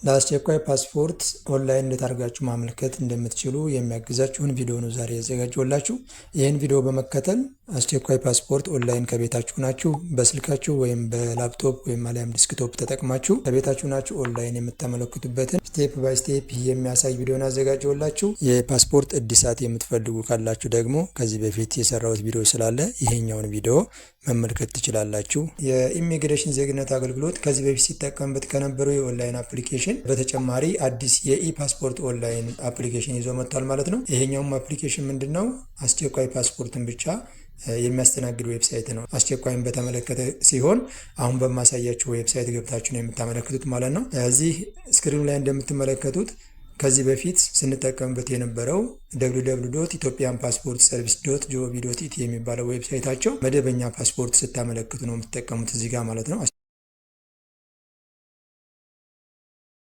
ለአስቸኳይ ፓስፖርት ኦንላይን እንዴት አድርጋችሁ ማመልከት እንደምትችሉ የሚያግዛችሁን ቪዲዮ ነው ዛሬ ያዘጋጀሁላችሁ። ይህን ቪዲዮ በመከተል አስቸኳይ ፓስፖርት ኦንላይን ከቤታችሁ ናችሁ በስልካችሁ ወይም በላፕቶፕ ወይም አሊያም ዲስክቶፕ ተጠቅማችሁ ከቤታችሁ ናችሁ ኦንላይን የምታመለክቱበትን ስቴፕ ባይ ስቴፕ የሚያሳይ ቪዲዮን አዘጋጀሁላችሁ። የፓስፖርት እድሳት የምትፈልጉ ካላችሁ ደግሞ ከዚህ በፊት የሰራሁት ቪዲዮ ስላለ ይሄኛውን ቪዲዮ መመልከት ትችላላችሁ። የኢሚግሬሽን ዜግነት አገልግሎት ከዚህ በፊት ሲጠቀምበት ከነበረው የኦንላይን አፕሊኬሽን በተጨማሪ አዲስ የኢ-ፓስፖርት ኦንላይን አፕሊኬሽን ይዞ መጥቷል ማለት ነው። ይሄኛውም አፕሊኬሽን ምንድነው? አስቸኳይ ፓስፖርትን ብቻ የሚያስተናግድ ዌብሳይት ነው። አስቸኳይን በተመለከተ ሲሆን አሁን በማሳያችሁ ዌብሳይት ገብታችሁ ነው የምታመለክቱት ማለት ነው። እዚህ ስክሪኑ ላይ እንደምትመለከቱት ከዚህ በፊት ስንጠቀምበት የነበረው www.ethiopianpassportservice.gov.it የሚባለው ዌብሳይታቸው መደበኛ ፓስፖርት ስታመለክቱ ነው የምትጠቀሙት እዚህ ጋር ማለት ነው።